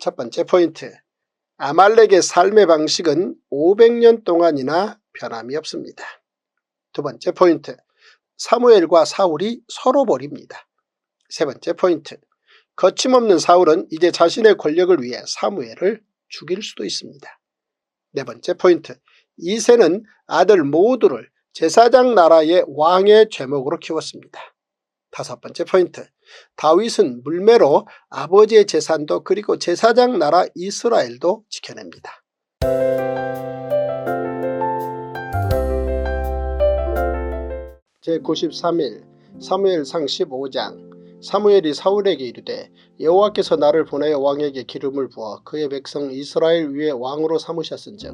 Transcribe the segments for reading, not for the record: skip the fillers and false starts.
첫 번째 포인트, 아말렉의 삶의 방식은 500년 동안이나 변함이 없습니다. 두 번째 포인트, 사무엘과 사울이 서로 버립니다. 세 번째 포인트, 거침없는 사울은 이제 자신의 권력을 위해 사무엘을 죽일 수도 있습니다. 네 번째 포인트, 이새는 아들 모두를 제사장 나라의 왕의 죄목으로 키웠습니다. 다섯 번째 포인트, 다윗은 물매로 아버지의 재산도 그리고 제사장 나라 이스라엘도 지켜냅니다. 제93일 사무엘상 15장. 사무엘이 사울에게 이르되 여호와께서 나를 보내어 왕에게 기름을 부어 그의 백성 이스라엘 위에 왕으로 삼으셨은즉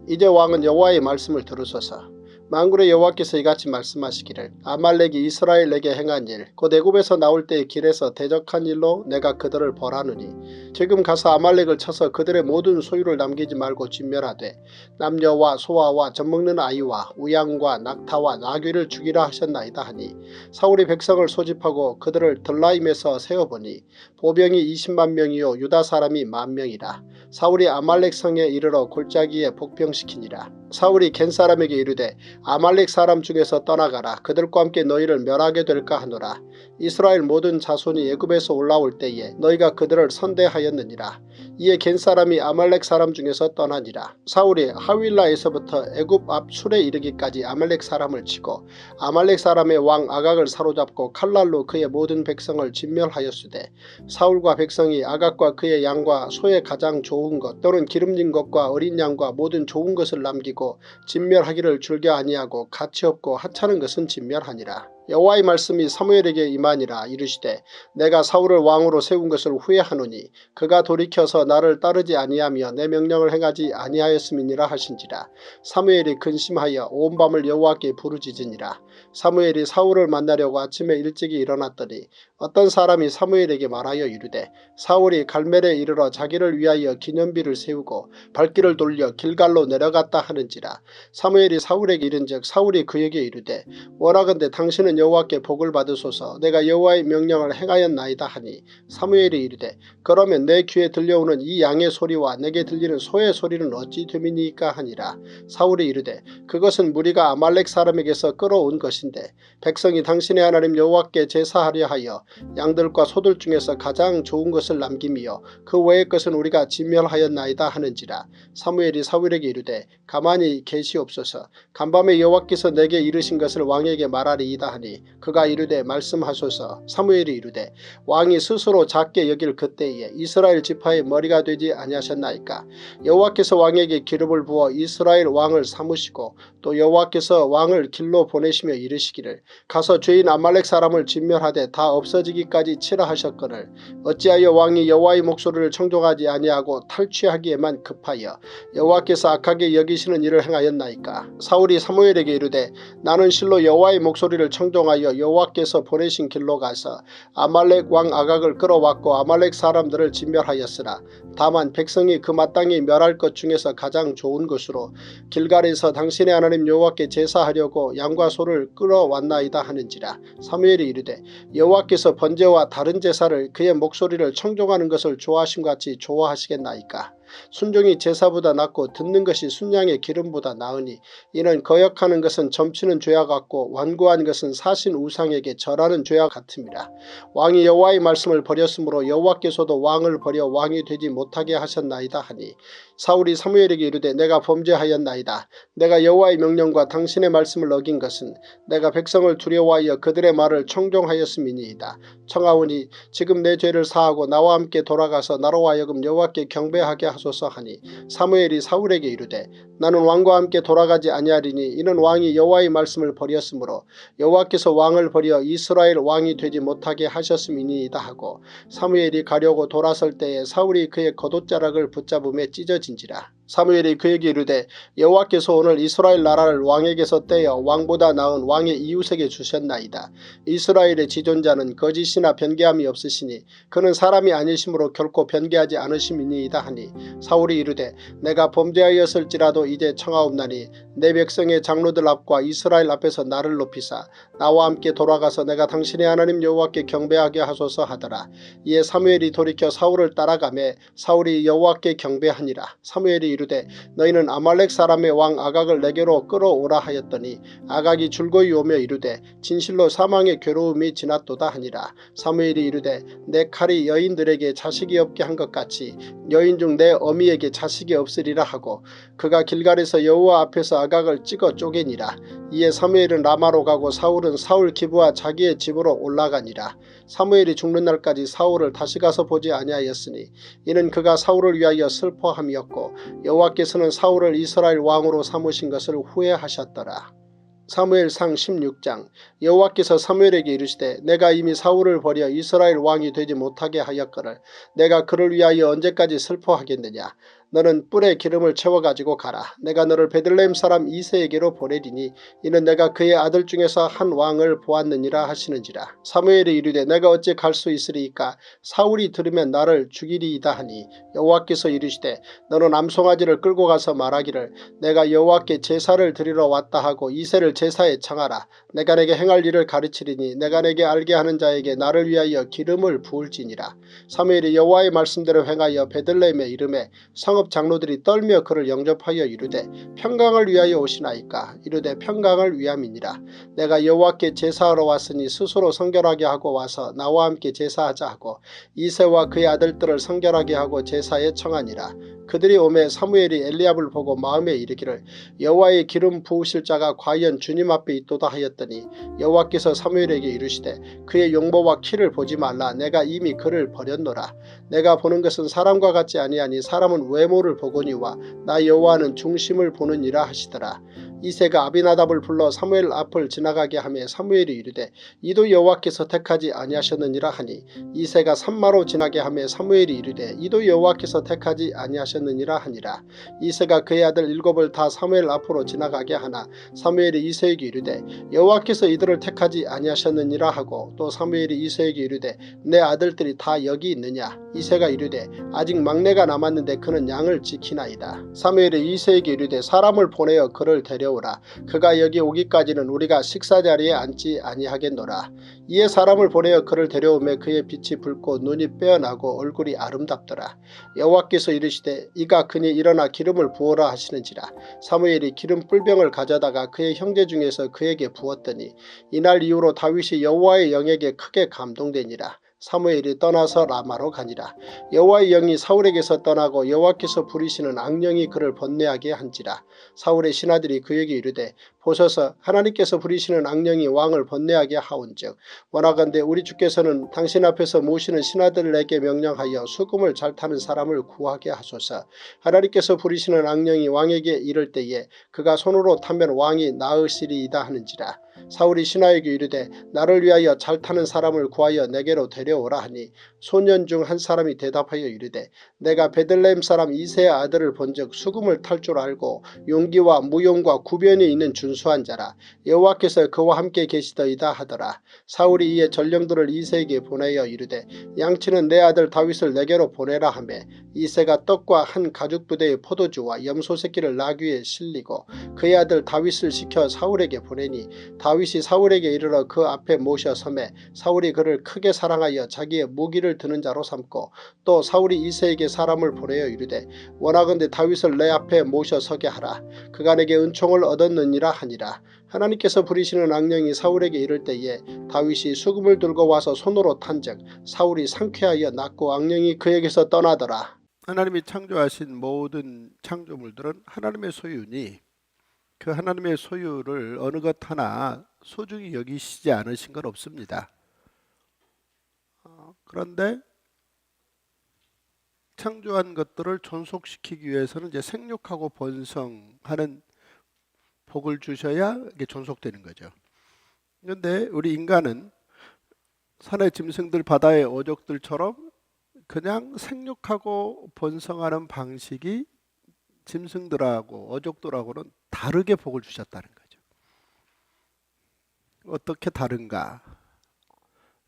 이제 왕은 여호와의 말씀을 들으소서. 만군의 여호와께서 이같이 말씀하시기를 아말렉이 이스라엘에게 행한 일 곧 애굽에서 나올 때의 길에서 대적한 일로 내가 그들을 벌하노니 지금 가서 아말렉을 쳐서 그들의 모든 소유를 남기지 말고 진멸하되 남녀와 소아와 젖먹는 아이와 우양과 낙타와 나귀를 죽이라 하셨나이다 하니 사울이 백성을 소집하고 그들을 들라임에서 세어보니 보병이 20만 명이요 유다 사람이 10,000명이라. 사울이 아말렉 성에 이르러 골짜기에 복병시키니라. 사울이 겐 사람에게 이르되 아말렉 사람 중에서 떠나가라. 그들과 함께 너희를 멸하게 될까 하노라. 이스라엘 모든 자손이 애굽에서 올라올 때에 너희가 그들을 선대하였느니라. 이에 겐 사람이 아말렉 사람 중에서 떠나니라. 사울이 하윌라에서부터 애굽 앞 술에 이르기까지 아말렉 사람을 치고 아말렉 사람의 왕 아각을 사로잡고 칼날로 그의 모든 백성을 진멸하였으되 사울과 백성이 아각과 그의 양과 소의 가장 좋은 것 또는 기름진 것과 어린 양과 모든 좋은 것을 남기고 진멸하기를 즐겨 아니하고 가치없고 하찮은 것은 진멸하니라. 여호와의 말씀이 사무엘에게 임하니라. 이르시되 내가 사울을 왕으로 세운 것을 후회하노니 그가 돌이켜서 나를 따르지 아니하며 내 명령을 행하지 아니하였음이니라 하신지라. 사무엘이 근심하여 온 밤을 여호와께 부르짖으니라. 사무엘이 사울을 만나려고 아침에 일찍이 일어났더니 어떤 사람이 사무엘에게 말하여 이르되 사울이 갈멜에 이르러 자기를 위하여 기념비를 세우고 발길을 돌려 길갈로 내려갔다 하는지라. 사무엘이 사울에게 이른즉 사울이 그에게 이르되 원하건대 당신은 여호와께 복을 받으소서. 내가 여호와의 명령을 행하였나이다 하니 사무엘이 이르되 그러면 내 귀에 들려오는 이 양의 소리와 내게 들리는 소의 소리는 어찌 됨이니까 하니라. 사울이 이르되 그것은 무리가 아말렉 사람에게서 끌어온 것인데 백성이 당신의 하나님 여호와께 제사하려 하여 양들과 소들 중에서 가장 좋은 것을 남김이요 그 외의 것은 우리가 진멸하였나이다 하는지라. 사무엘이 사울에게 이르되 가만히 계시옵소서. 간밤에 여호와께서 내게 이르신 것을 왕에게 말하리이다 하니 그가 이르되 말씀하소서. 사무엘이 이르되 왕이 스스로 작게 여길 그때에 이스라엘 지파의 머리가 되지 아니하셨나이까. 여호와께서 왕에게 기름을 부어 이스라엘 왕을 삼으시고 또 여호와께서 왕을 길로 보내시며 이르시기를 가서 죄인 아말렉 사람을 진멸하되 다 없어지기까지 치라 하셨거늘 어찌하여 왕이 여호와의 목소리를 청종하지 아니하고 탈취하기에만 급하여 여호와께서 악하게 여기시는 일을 행하였나이까. 사울이 사무엘에게 이르되 나는 실로 여호와의 목소리를 청종하여 여호와께서 보내신 길로 가서 아말렉 왕 아각을 끌어왔고 아말렉 사람들을 진멸하였으나 다만 백성이 그 마땅히 멸할 것 중에서 가장 좋은 것으로 길갈에서 당신의 하나님 여호와께 제사하려고 양과 소를 끌어왔나이다 하는지라. 사무엘이 이르되 여호와께서 번제와 다른 제사를 그의 목소리를 청종하는 것을 좋아하심같이 좋아하시겠나이까. 순종이 제사보다 낫고 듣는 것이 순양의 기름보다 나으니 이는 거역하는 것은 점치는 죄와 같고 완고한 것은 사신 우상에게 절하는 죄와 같음이라. 왕이 여호와의 말씀을 버렸으므로 여호와께서도 왕을 버려 왕이 되지 못하게 하셨나이다 하니 사울이 사무엘에게 이르되 내가 범죄하였나이다. 내가 여호와의 명령과 당신의 말씀을 어긴 것은 내가 백성을 두려워하여 그들의 말을 청종하였음이니이다. 청하오니 지금 내 죄를 사하고 나와 함께 돌아가서 나로 하여금 여호와께 경배하게 하소서 하니 사무엘이 사울에게 이르되 나는 왕과 함께 돌아가지 아니하리니 이는 왕이 여호와의 말씀을 버렸으므로 여호와께서 왕을 버려 이스라엘 왕이 되지 못하게 하셨음이니이다 하고 사무엘이 가려고 돌아설 때에 사울이 그의 겉옷자락을 붙잡음에 찢어진지라. 사무엘이 그에게 이르되 여호와께서 오늘 이스라엘 나라를 왕에게서 떼어 왕보다 나은 왕의 이웃에게 주셨나이다. 이스라엘의 지존자는 거짓이나 변개함이 없으시니 그는 사람이 아니심으로 결코 변개하지 않으심이니이다 하니 사울이 이르되 내가 범죄하였을지라도 이제 청하옵나니 내 백성의 장로들 앞과 이스라엘 앞에서 나를 높이사 나와 함께 돌아가서 내가 당신의 하나님 여호와께 경배하게 하소서 하더라. 이에 사무엘이 돌이켜 사울을 따라가매 사울이 여호와께 경배하니라. 사무엘이 이르되 너희는 아말렉 사람의 왕 아각을 내게로 끌어오라 하였더니 아각이 줄거이 오며 이르되 진실로 사망의 괴로움이 지났도다 하니라. 사무엘이 이르되 내 칼이 여인들에게 자식이 없게 한 것 같이 여인 중 내 어미에게 자식이 없으리라 하고 그가 길갈에서 여호와 앞에서 아각을 찍어 쪼개니라. 이에 사무엘은 라마로 가고 사울은 사울 기브와 자기의 집으로 올라가니라. 사무엘이 죽는 날까지 사울을 다시 가서 보지 아니하였으니 이는 그가 사울을 위하여 슬퍼함이었고 여호와께서는 사울을 이스라엘 왕으로 삼으신 것을 후회하셨더라. 사무엘상 16장. 여호와께서 사무엘에게 이르시되 내가 이미 사울을 버려 이스라엘 왕이 되지 못하게 하였거늘 내가 그를 위하여 언제까지 슬퍼하겠느냐. 너는 뿔에 기름을 채워가지고 가라. 내가 너를 베들레헴 사람 이새에게로 보내리니 이는 내가 그의 아들 중에서 한 왕을 보았느니라 하시는지라. 사무엘이 이르되 내가 어찌 갈 수 있으리이까. 사울이 들으면 나를 죽이리이다 하니 여호와께서 이르시되 너는 암송아지를 끌고 가서 말하기를 내가 여호와께 제사를 드리러 왔다 하고 이새를 제사에 청하라. 내가 내게 행할 일을 가르치리니 내가 내게 알게 하는 자에게 나를 위하여 기름을 부을지니라. 사무엘이 여호와의 말씀대로 행하여 베들레헴에 이르매 성읍 장로들이 떨며 그를 영접하여 이르되 평강을 위하여 오시나이까. 이르되 평강을 위함이니라. 내가 여호와께 제사하러 왔으니 스스로 성결하게 하고 와서 나와 함께 제사하자 하고 이새와 그의 아들들을 성결하게 하고 제사에 청하니라. 그들이 오매 사무엘이 엘리압을 보고 마음에 이르기를 여호와의 기름 부으실 자가 과연 주님 앞에 있도다 하였더니 여호와께서 사무엘에게 이르시되 그의 용모와 키를 보지 말라. 내가 이미 그를 버렸노라. 내가 보는 것은 사람과 같지 아니하니 사람은 외모를 보거니와 나 여호와는 중심을 보느니라 하시더라. 이새가 아비나답을 불러 사무엘 앞을 지나가게 하며 사무엘이 이르되 이도 여호와께서 택하지 아니하셨느니라 하니 이새가 산마로 지나게 하며 사무엘이 이르되 이도 여호와께서 택하지 아니하셨느니라 하니라. 이새가 그의 아들 7을 다 사무엘 앞으로 지나가게 하나 사무엘이 이새에게 이르되 여호와께서 이들을 택하지 아니하셨느니라 하고 또 사무엘이 이새에게 이르되 내 아들들이 다 여기 있느냐. 이새가 이르되 아직 막내가 남았는데 그는 양을 지키나이다. 사무엘이 이새에게 이르되 사람을 보내어 그를 데려오라. 그가 여기 오기까지는 우리가 식사자리에 앉지 아니하겠노라. 이에 사람을 보내어 그를 데려오매 그의 빛이 붉고 눈이 빼어나고 얼굴이 아름답더라. 여호와께서 이르시되 이가 그니 일어나 기름을 부어라 하시는지라. 사무엘이 기름 뿔병을 가져다가 그의 형제 중에서 그에게 부었더니 이날 이후로 다윗이 여호와의 영에게 크게 감동되니라. 사무엘이 떠나서 라마로 가니라. 여호와의 영이 사울에게서 떠나고 여호와께서 부리시는 악령이 그를 번뇌하게 한지라. 사울의 신하들이 그에게 이르되 보소서 하나님께서 부리시는 악령이 왕을 번뇌하게 하온즉 원하건대 우리 주께서는 당신 앞에서 모시는 신하들에게 명령하여 수금을 잘 타는 사람을 구하게 하소서. 하나님께서 부리시는 악령이 왕에게 이를 때에 그가 손으로 타면 왕이 나으시리이다 하는지라. 사울이 신하에게 이르되 나를 위하여 잘 타는 사람을 구하여 내게로 데려오라 하니 소년 중 한 사람이 대답하여 이르되 내가 베들레헴 사람 이새의 아들을 본즉 수금을 탈 줄 알고 용기와 무용과 구변이 있는 준수한 자라. 여호와께서 그와 함께 계시더이다 하더라. 사울이 이에 전령들을 이새에게 보내어 이르되 양치는 내 아들 다윗을 내게로 보내라 하며 이새가 떡과 한 가죽부대의 포도주와 염소 새끼를 나귀에 실리고 그의 아들 다윗을 시켜 사울에게 보내니 다윗이 사울에게 이르러 그 앞에 모셔 서매 사울이 그를 크게 사랑하여 자기의 무기를 드는 자로 삼고 또 사울이 이새에게 사람을 보내어 이르되 원하건대 다윗을 내 앞에 모셔 서게 하라. 그가 내게 은총을 얻었느니라 하니라. 하나님께서 부리시는 악령이 사울에게 이를 때에 다윗이 수금을 들고 와서 손으로 탄즉 사울이 상쾌하여 낫고 악령이 그에게서 떠나더라. 하나님이 창조하신 모든 창조물들은 하나님의 소유니 그 하나님의 소유를 어느 것 하나 소중히 여기시지 않으신 건 없습니다. 그런데 창조한 것들을 존속시키기 위해서는 이제 생육하고 번성하는 복을 주셔야 이게 존속되는 거죠. 그런데 우리 인간은 산의 짐승들 바다의 어족들처럼 그냥 생육하고 번성하는 방식이 짐승들하고 어족들하고는 다르게 복을 주셨다는 거죠. 어떻게 다른가?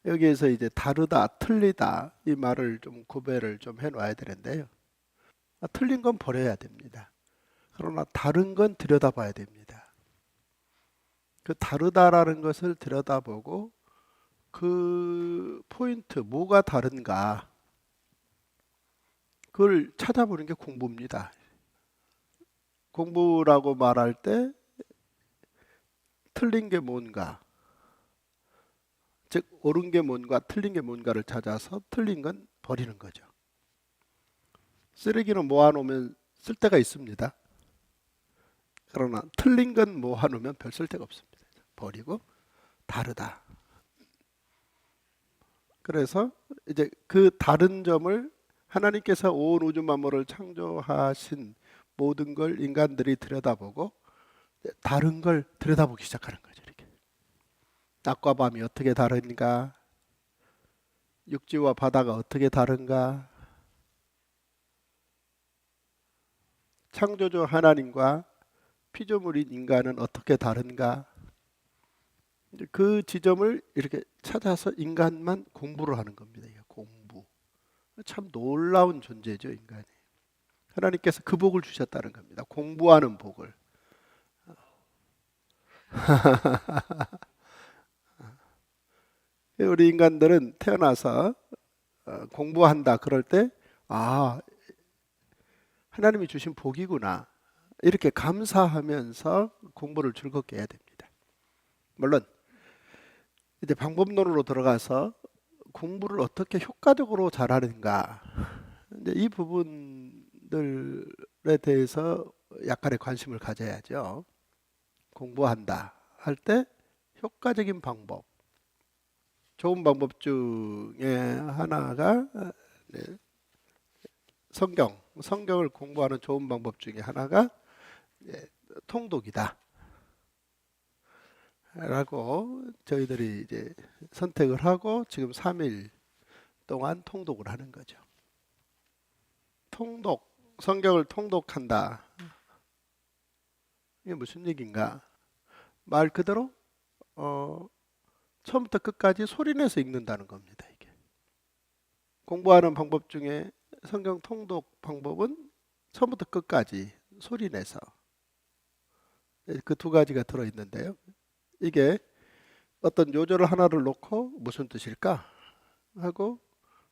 여기에서 이제 다르다, 틀리다 이 말을 좀 구별을 좀 해놔야 되는데요. 틀린 건 버려야 됩니다. 그러나 다른 건 들여다봐야 됩니다. 그 다르다라는 것을 들여다보고 그 포인트, 뭐가 다른가 그걸 찾아보는 게 공부입니다. 공부라고 말할 때 틀린 게 뭔가, 즉 옳은 게 뭔가 틀린 게 뭔가를 찾아서 틀린 건 버리는 거죠. 쓰레기는 모아놓으면 쓸데가 있습니다. 그러나 틀린 건 모아놓으면 별 쓸데가 없습니다. 버리고 다르다. 그래서 이제 그 다른 점을 하나님께서 온 우주 만물을 창조하신 모든 걸 인간들이 들여다보고 다른 걸 들여다보기 시작하는 거죠. 이렇게. 낮과 밤이 어떻게 다른가? 육지와 바다가 어떻게 다른가? 창조주 하나님과 피조물인 인간은 어떻게 다른가? 그 지점을 이렇게 찾아서 인간만 공부를 하는 겁니다. 공부. 참 놀라운 존재죠, 인간이. 하나님께서 그 복을 주셨다는 겁니다. 공부하는 복을. 우리 인간들은 태어나서 공부한다 그럴 때 하나님이 주신 복이구나 이렇게 감사하면서 공부를 즐겁게 해야 됩니다. 물론 이제 방법론으로 들어가서 공부를 어떻게 효과적으로 잘하는가 이제 이 부분들에 대해서 약간의 관심을 가져야죠. 공부한다 할 때 효과적인 방법, 좋은 방법 중에 하나가 성경을 공부하는 좋은 방법 중에 하나가 통독이다 라고 저희들이 이제 선택을 하고 지금 3일 동안 통독을 하는 거죠. 성경을 통독한다. 이게 무슨 얘기인가? 말 그대로 처음부터 끝까지 소리내서 읽는다는 겁니다. 이게. 공부하는 방법 중에 성경 통독 방법은 처음부터 끝까지 소리내서 그 두 가지가 들어있는데요. 이게 어떤 요절 하나를 놓고 무슨 뜻일까 하고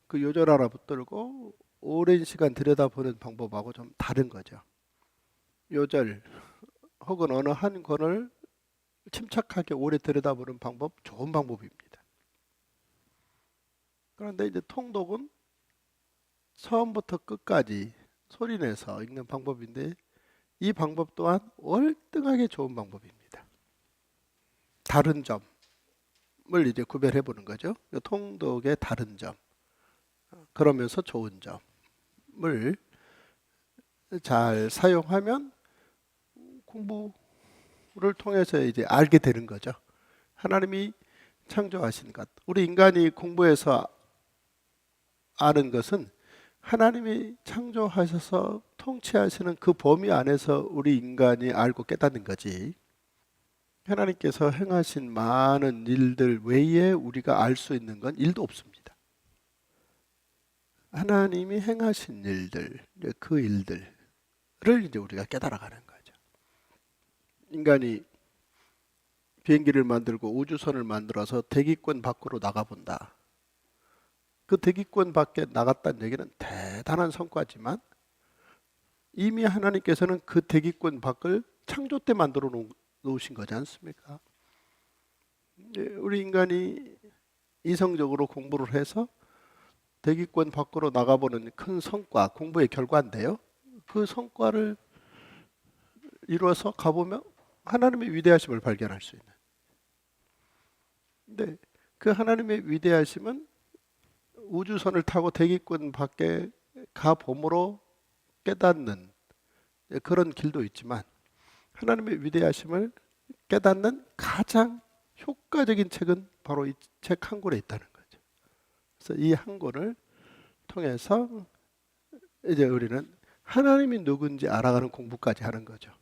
그 요절 하나 붙들고 오랜 시간 들여다보는 방법하고 좀 다른 거죠. 요절 혹은 어느 한 권을 침착하게 오래 들여다보는 방법 좋은 방법입니다. 그런데 이제 통독은 처음부터 끝까지 소리내서 읽는 방법인데 이 방법 또한 월등하게 좋은 방법입니다. 다른 점을 이제 구별해 보는 거죠. 통독의 다른 점, 그러면서 좋은 점을 잘 사용하면 공부를 통해서 이제 알게 되는 거죠. 하나님이 창조하신 것, 우리 인간이 공부해서 아는 것은 하나님이 창조하셔서 통치하시는 그 범위 안에서 우리 인간이 알고 깨닫는 거지. 하나님께서 행하신 많은 일들 외에 우리가 알 수 있는 건 일도 없습니다. 하나님이 행하신 일들, 그 일들을 이제 우리가 깨달아가는 거죠. 인간이 비행기를 만들고 우주선을 만들어서 대기권 밖으로 나가본다. 그 대기권 밖에 나갔다는 얘기는 대단한 성과지만 이미 하나님께서는 그 대기권 밖을 창조 때 만들어 놓으신 거지 않습니까? 우리 인간이 이성적으로 공부를 해서 대기권 밖으로 나가보는 큰 성과, 공부의 결과인데요. 그 성과를 이루어서 가보면 하나님의 위대하심을 발견할 수 있는. 근데 그 하나님의 위대하심은 우주선을 타고 대기권 밖에 가봄으로 깨닫는 그런 길도 있지만 하나님의 위대하심을 깨닫는 가장 효과적인 책은 바로 이 책 한 권에 있다는 거죠. 그래서 이 한 권을 통해서 이제 우리는 하나님이 누군지 알아가는 공부까지 하는 거죠.